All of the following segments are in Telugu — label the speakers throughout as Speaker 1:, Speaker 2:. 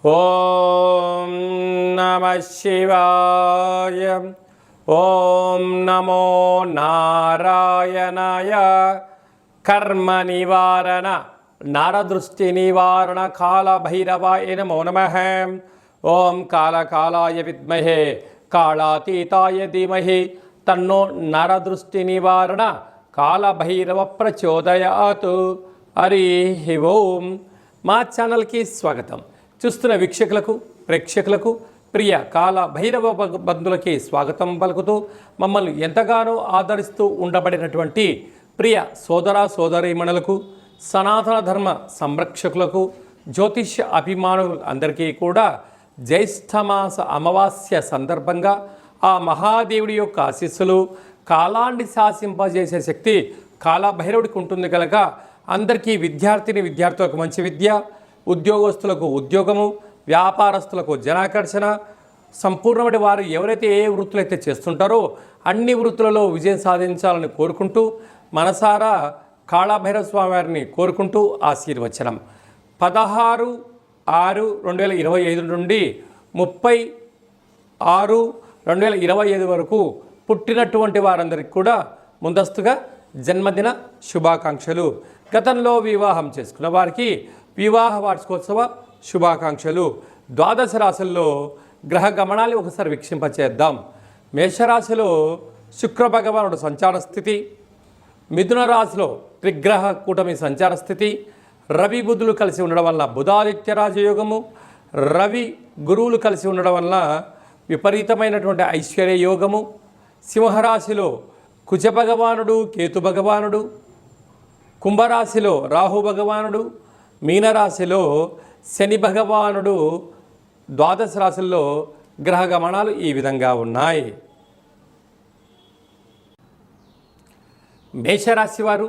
Speaker 1: ఓం నమః శివాయ. ఓం నమో నారాయణాయ. కర్మ నివారణ నరదృష్టి నివారణ కాళభైరవాయ నమో నమః. ఓం కాళకాలాయ విద్మహే కాళాతీతాయ ధీమహి తన్నో నరదృష్టి నివారణ కాళభైరవ ప్రచోదయాత్. హరి ఓం. మా ఛానల్కి స్వాగతం. చూస్తున్న వీక్షకులకు ప్రేక్షకులకు ప్రియ కాళభైరవ బంధువులకి స్వాగతం పలుకుతూ మమ్మల్ని ఎంతగానో ఆదరిస్తూ ఉండబడినటువంటి ప్రియ సోదర సోదరీమణులకు సనాతన ధర్మ సంరక్షకులకు జ్యోతిష్య అభిమానులు అందరికీ కూడా జ్యేష్ఠమాస అమావాస్య సందర్భంగా ఆ మహాదేవుడి యొక్క ఆశీస్సులు కాలాన్ని శాసింపజేసే శక్తి కాళభైరవుడికి ఉంటుంది కనుక అందరికీ విద్యార్థులకు మంచి విద్య, ఉద్యోగస్తులకు ఉద్యోగము, వ్యాపారస్తులకు జనాకర్షణ, సంపూర్ణమైన వారు ఎవరైతే ఏ వృత్తులు అయితే చేస్తుంటారో అన్ని వృత్తులలో విజయం సాధించాలని కోరుకుంటూ మనసారా కాళభైరవ స్వామి వారిని కోరుకుంటూ ఆశీర్వచనం. 16/6/2025 నుండి 30/6/2025 వరకు పుట్టినటువంటి వారందరికీ కూడా ముందస్తుగా జన్మదిన శుభాకాంక్షలు. గతంలో వివాహం చేసుకున్న వారికి వివాహ వార్షికోత్సవ శుభాకాంక్షలు. ద్వాదశ రాశుల్లో గ్రహ గమనాలు ఒకసారి వీక్షింపచేద్దాం. మేషరాశిలో శుక్ర భగవానుడు సంచార స్థితి, మిథున రాశిలో త్రిగ్రహ కూటమి సంచార స్థితి, రవి బుధులు కలిసి ఉండడం వల్ల బుధాదిత్య రాజయోగము, రవి గురువులు కలిసి ఉండడం వల్ల విపరీతమైనటువంటి ఐశ్వర్య యోగము. సింహరాశిలో కుజ భగవానుడు కేతు భగవానుడు, కుంభరాశిలో రాహు భగవానుడు, మీనరాశిలో శని భగవానుడు. ద్వాదశ రాశుల్లో గ్రహ గమనాలు ఈ విధంగా ఉన్నాయి. మేషరాశి వారు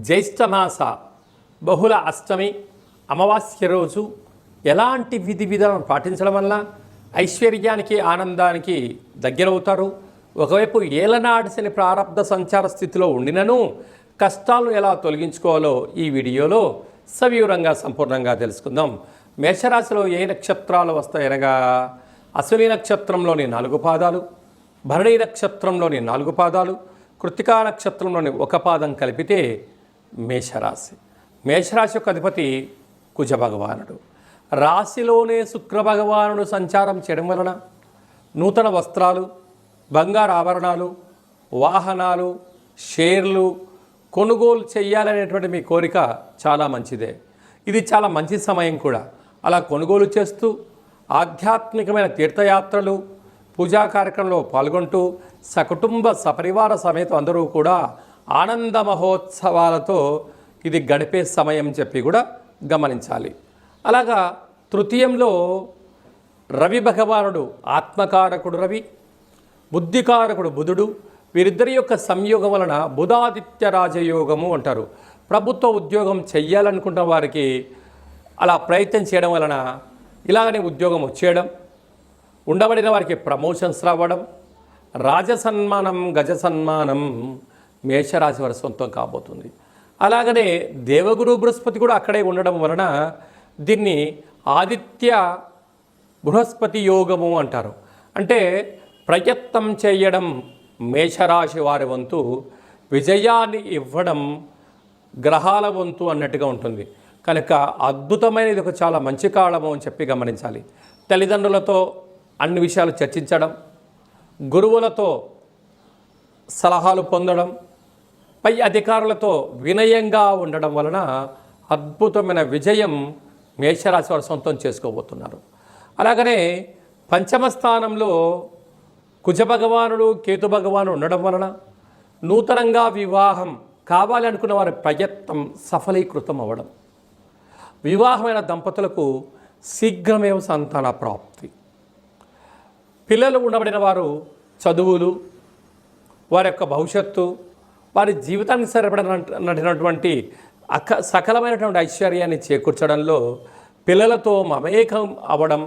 Speaker 1: జ్యేష్ఠమాస బహుళ అష్టమి అమావాస్య రోజు ఎలాంటి విధి విధానం పాటించడం వల్ల ఐశ్వర్యానికి ఆనందానికి దగ్గరవుతారు. ఒకవైపు ఏలనాటి శని ప్రారంధ సంచార స్థితిలో ఉండినను కష్టాలను ఎలా తొలగించుకోవాలో ఈ వీడియోలో సవివరంగా సంపూర్ణంగా తెలుసుకుందాం. మేషరాశిలో ఏ నక్షత్రాలు వస్తాయనగా అశ్విని నక్షత్రంలోని 4 పాదాలు, భరణి నక్షత్రంలోని 4 పాదాలు, కృత్తికా నక్షత్రంలోని 1 పాదం కలిపితే మేషరాశి. మేషరాశి యొక్క అధిపతి కుజ భగవానుడు. రాశిలోనే శుక్ర భగవానుడు సంచారం చేయడం వలన నూతన వస్త్రాలు, బంగారు ఆభరణాలు, వాహనాలు, షేర్లు కొనుగోలు చేయాలనేటువంటి మీ కోరిక చాలా మంచిదే. ఇది చాలా మంచి సమయం కూడా. అలా కొనుగోలు చేస్తూ ఆధ్యాత్మికమైన తీర్థయాత్రలు, పూజా కార్యక్రమంలో పాల్గొంటూ సకుటుంబ సపరివార సమేతం అందరూ కూడా ఆనంద మహోత్సవాలతో ఇది గడిపే సమయం చెప్పి కూడా గమనించాలి. అలాగా తృతీయంలో రవి భగవానుడు ఆత్మకారకుడు రవి, బుద్ధికారకుడు బుధుడు. వీరిద్దరి యొక్క సంయోగం వలన బుధాదిత్య రాజయోగము అంటారు. ప్రభుత్వ ఉద్యోగం చెయ్యాలనుకుంటున్న వారికి అలా ప్రయత్నం చేయడం వలన ఇలాగనే ఉద్యోగం వచ్చేయడం, ఉండబడిన వారికి ప్రమోషన్స్ రావడం, రాజసన్మానం గజ సన్మానం మేషరాశి వారి సొంతం కాబోతుంది. అలాగనే దేవగురు బృహస్పతి కూడా అక్కడే ఉండడం వలన దీన్ని ఆదిత్య బృహస్పతి యోగము అంటారు. అంటే ప్రయత్నం చేయడం మేషరాశి వారి వంతు, విజయాన్ని ఇవ్వడం గ్రహాల వంతు అన్నట్టుగా ఉంటుంది. కనుక అద్భుతమైనది ఒక చాలా మంచి కాలము అని చెప్పి గమనించాలి. తల్లిదండ్రులతో అన్ని విషయాలు చర్చించడం, గురువులతో సలహాలు పొందడం, పై అధికారులతో వినయంగా ఉండడం వలన అద్భుతమైన విజయం మేషరాశి వారు సొంతం చేసుకోబోతున్నారు. అలాగనే పంచమ స్థానంలో కుజ భగవానుడు కేతు భగవానుడు ఉండడం వలన నూతనంగా వివాహం కావాలి అనుకున్న వారి ప్రయత్నం సఫలీకృతం అవ్వడం, వివాహమైన దంపతులకు శీఘ్రమేవ సంతాన ప్రాప్తి, పిల్లలు ఉండబడిన వారు చదువులు, వారి యొక్క భవిష్యత్తు, వారి జీవితానికి సరిపడినటువంటి సకలమైనటువంటి ఐశ్వర్యాన్ని చేకూర్చడంలో పిల్లలతో మమేకం అవ్వడం,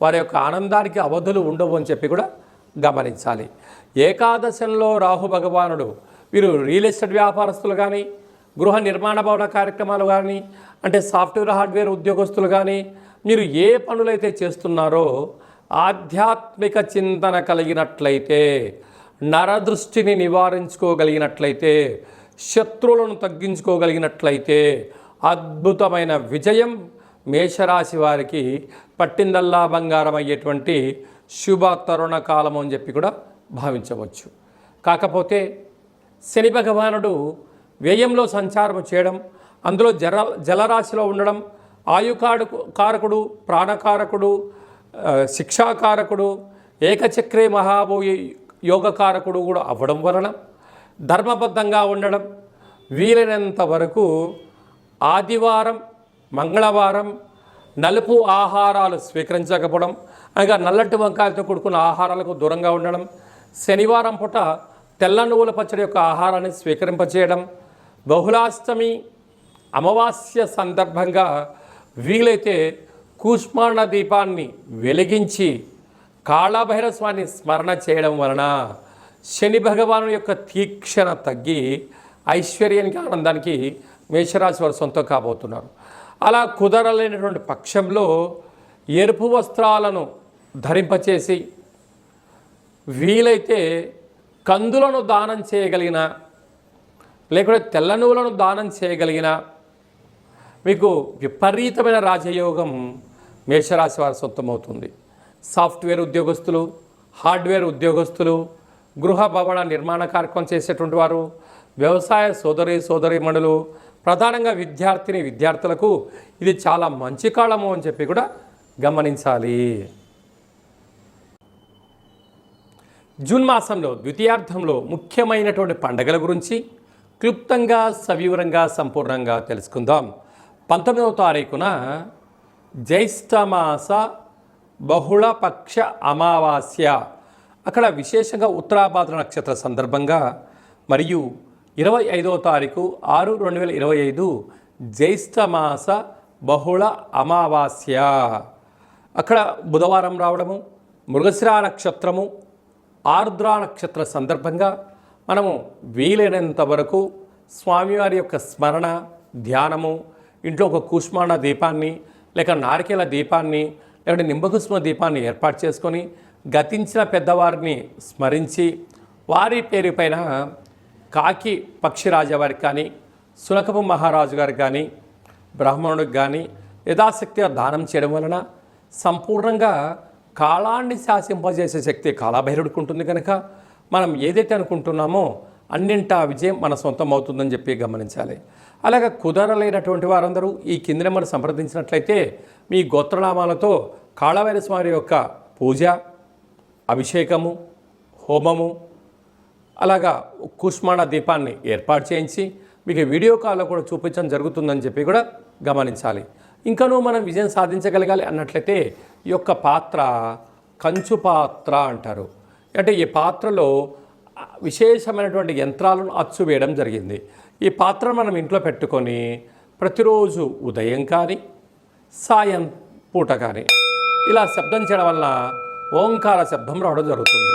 Speaker 1: వారి యొక్క ఆనందానికి అవధులు ఉండవు అని చెప్పి కూడా గమనించాలి. ఏకాదశంలో రాహు భగవానుడు వీరు రియల్ ఎస్టేట్ వ్యాపారస్తులు కానీ, గృహ నిర్మాణ భవన కార్యక్రమాలు కానీ, అంటే సాఫ్ట్వేర్ హార్డ్వేర్ ఉద్యోగస్తులు కానీ, మీరు ఏ పనులైతే చేస్తున్నారో ఆధ్యాత్మిక చింతన కలిగినట్లయితే, నరదృష్టిని నివారించుకోగలిగినట్లయితే, శత్రువులను తగ్గించుకోగలిగినట్లయితే అద్భుతమైన విజయం మేషరాశి వారికి పట్టిందల్లా బంగారం అయ్యేటువంటి శుభ తరుణ కాలం అని చెప్పి కూడా భావించవచ్చు. కాకపోతే శని భగవానుడు వ్యయంలో సంచారం చేయడం, అందులో జలరాశిలో ఉండడం, కారకుడు, ప్రాణకారకుడు, శిక్షాకారకుడు, ఏకచక్రే మహాభూయ యోగకారకుడు కూడా అవ్వడం వలన ధర్మబద్ధంగా ఉండడం, వీలైనంత వరకు ఆదివారం, మంగళవారం నలుపు ఆహారాలు స్వీకరించకపోవడం, అనగా నల్లటి వంకాయలతో కూడుకున్న ఆహారాలకు దూరంగా ఉండడం, శనివారం పూట తెల్ల నువ్వుల పచ్చడి యొక్క ఆహారాన్ని స్వీకరింపచేయడం, బహుళాష్టమి అమావాస్య సందర్భంగా వీలైతే కూష్మాండ దీపాన్ని వెలిగించి కాళభైరవ స్వామిని స్మరణ చేయడం వలన శని భగవాను యొక్క తీక్షణ తగ్గి ఐశ్వర్యానికి, ఆనందానికి మేషరాశి వారు సొంతం కాబోతున్నారు. అలా కుదరలేనటువంటి పక్షంలో ఎరుపు వస్త్రాలను ధరింపచేసి వీలైతే కందులను దానం చేయగలిగిన, లేకుంటే తెల్ల నువ్వులను దానం చేయగలిగిన మీకు విపరీతమైన రాజయోగం మేషరాశి వారి సొంతమవుతుంది. సాఫ్ట్వేర్ ఉద్యోగస్తులు, హార్డ్వేర్ ఉద్యోగస్తులు, గృహ భవన నిర్మాణ కార్యక్రమం చేసేటువంటి వారు, వ్యవసాయ సోదరీమణులు, ప్రధానంగా విద్యార్థులకు ఇది చాలా మంచి కాలము అని చెప్పి కూడా గమనించాలి. జూన్ మాసంలో ద్వితీయార్థంలో ముఖ్యమైనటువంటి పండుగల గురించి క్లుప్తంగా, సవివరంగా, సంపూర్ణంగా తెలుసుకుందాం. 19వ తారీఖున జ్యేష్ఠమాస బహుళపక్ష అమావాస్య, అక్కడ విశేషంగా ఉత్తరాభాద్ర నక్షత్ర సందర్భంగా, మరియు 25వ తారీఖు 6/2025 జ్యేష్ఠమాస బహుళ అమావాస్య, అక్కడ బుధవారం రావడము, మృగశిర నక్షత్రము, ఆర్ద్ర నక్షత్ర సందర్భంగా మనము వీలైనంత వరకు స్వామివారి యొక్క స్మరణ, ధ్యానము, ఇంట్లో ఒక కూష్మాండ దీపాన్ని, లేక నారికేల దీపాన్ని, లేకపోతే నింబకుష్మ దీపాన్ని ఏర్పాటు చేసుకొని గతించిన పెద్దవారిని స్మరించి వారి పేరు పైన కాకి పక్షిరాజా వారికి కానీ, సునకపు మహారాజు గారికి కానీ, బ్రాహ్మణుడికి కానీ యథాశక్తిగా దానం చేయడం వలన సంపూర్ణంగా కాలాన్ని శాసింపజేసే శక్తి కాలభైరవుడికి ఉంటుంది. కనుక మనం ఏదైతే అనుకుంటున్నామో అన్నింటా విజయం మన సొంతం అవుతుందని చెప్పి గమనించాలి. అలాగే కుదరలేనటువంటి వారందరూ ఈ కింది నెంబర్ సంప్రదించినట్లయితే మీ గోత్రనామాలతో కాళభైరవ స్వామి యొక్క పూజ, అభిషేకము, హోమము, అలాగా కూష్మాండ దీపాన్ని ఏర్పాటు చేయించి మీకు వీడియో కాల్లో కూడా చూపించడం జరుగుతుందని చెప్పి కూడా గమనించాలి. ఇంకనూ మనం విజయం సాధించగలగాలి అన్నట్లయితే ఈ యొక్క పాత్ర కంచు పాత్ర అంటారు. అంటే ఈ పాత్రలో విశేషమైనటువంటి యంత్రాలను అచ్చు వేయడం జరిగింది. ఈ పాత్ర మనం ఇంట్లో పెట్టుకొని ప్రతిరోజు ఉదయం కానీ, సాయం పూట కానీ ఇలా శబ్దం చేయడం వల్ల ఓంకార శబ్దం రావడం జరుగుతుంది.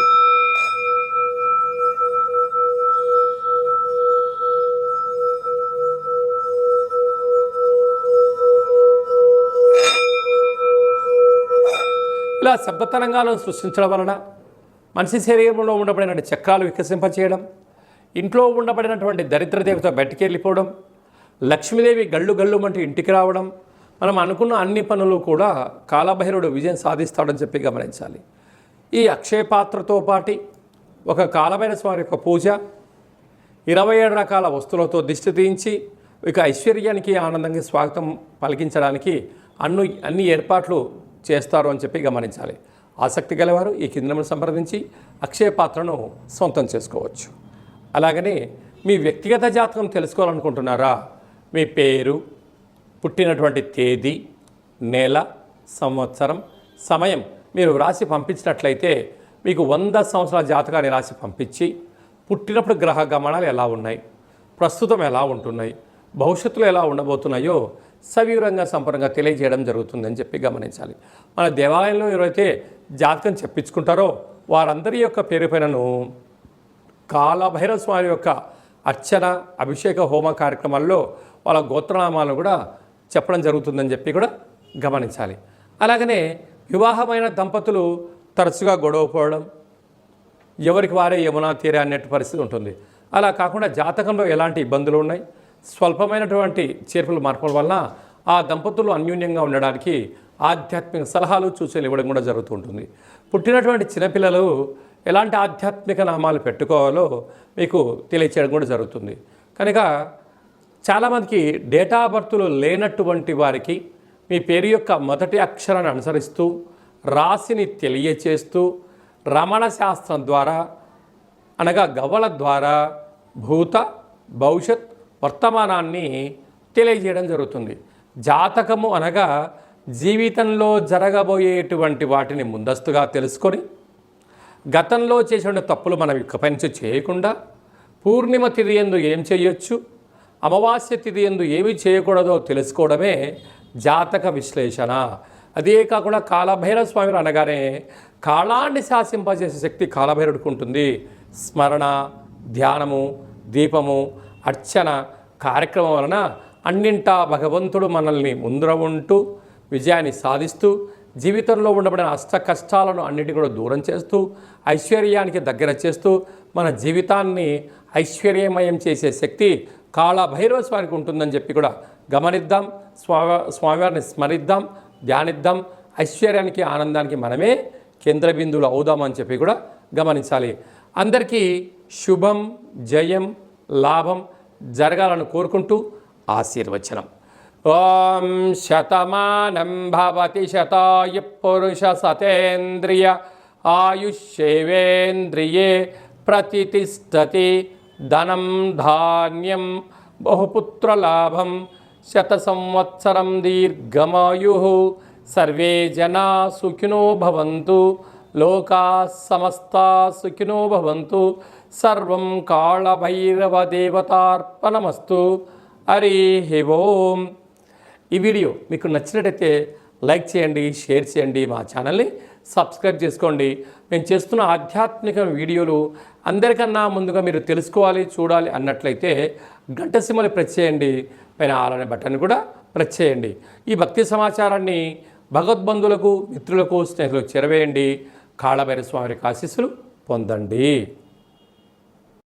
Speaker 1: ఇలా శబ్ద తరంగాలను సృష్టించడం వలన మనిషి శరీరంలో ఉండబడినటువంటి చక్రాలు వికసింపచేయడం, ఇంట్లో ఉండబడినటువంటి దరిద్ర దేవత బయటికి వెళ్ళిపోవడం, లక్ష్మీదేవి గళ్ళు గళ్ళు అంటూ ఇంటికి రావడం, మనం అనుకున్న అన్ని పనులు కూడా కాలభైరవుడు విజయం సాధిస్తాడని చెప్పి గమనించాలి. ఈ అక్షయ పాత్రతో పాటు ఒక కాలభైరవ స్వామి యొక్క పూజ, 27 రకాల వస్తువులతో దిష్టి తీయించి ఇక ఐశ్వర్యానికి, ఆనందంగా స్వాగతం పలికించడానికి అన్ని ఏర్పాట్లు చేస్తారు అని చెప్పి గమనించాలి. ఆసక్తి గలవారు ఈ కింద సంప్రదించి అక్షయ పాత్రను సొంతం చేసుకోవచ్చు. అలాగనే మీ వ్యక్తిగత జాతకం తెలుసుకోవాలనుకుంటున్నారా? మీ పేరు, పుట్టినటువంటి తేదీ, నెల, సంవత్సరం, సమయం మీరు రాసి పంపించినట్లయితే మీకు 100 సంవత్సరాల జాతకాన్ని రాసి పంపించి పుట్టినప్పుడు గ్రహ గమనాలు ఎలా ఉన్నాయి, ప్రస్తుతం ఎలా ఉంటున్నాయి, భవిష్యత్తులో ఎలా ఉండబోతున్నాయో సవివరంగా సంపూర్ణంగా తెలియజేయడం జరుగుతుందని చెప్పి గమనించాలి. మన దేవాలయంలో ఎవరైతే జాతకం చెప్పించుకుంటారో వారందరి యొక్క పేరు పైనను కాలభైరవ స్వామి యొక్క అర్చన అభిషేక హోమ కార్యక్రమాల్లో వాళ్ళ గోత్రనామాలను కూడా చెప్పడం జరుగుతుందని చెప్పి కూడా గమనించాలి. అలాగనే వివాహమైన దంపతులు తరచుగా గొడవ పోవడం, ఎవరికి వారే యమునా తీరే అన్నట్టు పరిస్థితి ఉంటుంది. అలా కాకుండా జాతకంలో ఎలాంటి ఇబ్బందులు ఉన్నాయి, స్వల్పమైనటువంటి చేర్పులు మార్పుల వలన ఆ దంపతులు అన్యోన్యంగా ఉండడానికి ఆధ్యాత్మిక సలహాలు సూచనలు ఇవ్వడం కూడా జరుగుతూ ఉంటుంది. పుట్టినటువంటి చిన్నపిల్లలు ఎలాంటి ఆధ్యాత్మిక నామాలు పెట్టుకోవాలో మీకు తెలియచేయడం కూడా జరుగుతుంది. కనుక చాలామందికి డేటా బర్త్లు లేనటువంటి వారికి మీ పేరు యొక్క మొదటి అక్షరాన్ని అనుసరిస్తూ రాశిని తెలియచేస్తూ రమణ శాస్త్రం ద్వారా అనగా గవ్వల ద్వారా భూత భవిష్యత్ వర్తమానాన్ని తెలియజేయడం జరుగుతుంది. జాతకము అనగా జీవితంలో జరగబోయేటువంటి వాటిని ముందస్తుగా తెలుసుకొని గతంలో చేసిన తప్పులు మనం ఇకపై నుంచి చేయకుండా పూర్ణిమ తిథి యందు ఏం చేయొచ్చు, అమావాస్య తిథి యందు ఏమి చేయకూడదో తెలుసుకోవడమే జాతక విశ్లేషణ. అదే కాకుండా కాలభైరవ స్వామి అనగానే కాలాన్ని శాసింపజేసే శక్తి కాలభైరవుడికి ఉంటుంది. స్మరణ, ధ్యానము, దీపము, అర్చన కార్యక్రమం వలన అన్నింటా భగవంతుడు మనల్ని ముందర ఉంటూ విజయాన్ని సాధిస్తూ జీవితంలో ఉండబడిన అష్ట కష్టాలను అన్నిటి కూడా దూరం చేస్తూ ఐశ్వర్యానికి దగ్గర చేస్తూ మన జీవితాన్ని ఐశ్వర్యమయం చేసే శక్తి కాలభైరవ స్వామికి ఉంటుందని చెప్పి కూడా గమనిద్దాం. స్వామివారిని స్మరిద్దాం, ధ్యానిద్దాం. ఐశ్వర్యానికి ఆనందానికి మనమే కేంద్ర బిందువులు అవుదామని చెప్పి కూడా గమనించాలి. అందరికీ శుభం, జయం, లాభం జరగాలని కోరుకుంటూ ఆశీర్వచనం. ఓం శతమానం భవతి శతాయు పురుష సతేంద్రియ ఆయుష్యేవేంద్రియే ప్రతిష్టతి. ధనం ధాన్యం బహుపుత్రలాభం శత సంవత్సరం దీర్ఘమాయు. సర్వే జనా సుఖినో భవంతు. లోకా సమస్తా సుఖినో భవంతు. సర్వం కాళభైరవ దేవతార్పణమస్తు. హరి ఓం. ఈ వీడియో మీకు నచ్చినట్టయితే లైక్ చేయండి, షేర్ చేయండి, మా ఛానల్ని సబ్స్క్రైబ్ చేసుకోండి. మేము చేస్తున్న ఆధ్యాత్మిక వీడియోలు అందరికన్నా ముందుగా మీరు తెలుసుకోవాలి, చూడాలి అన్నట్లయితే గంట సింబల్ ప్రెస్ చేయండి, పైన ఆల్ అనే బటన్ కూడా ప్రెస్ చేయండి. ఈ భక్తి సమాచారాన్ని భగవద్బంధువులకు, మిత్రులకు, స్నేహితులకు చేరవేయండి. కాళభైరవ స్వామి ఆశీస్సులు పొందండి.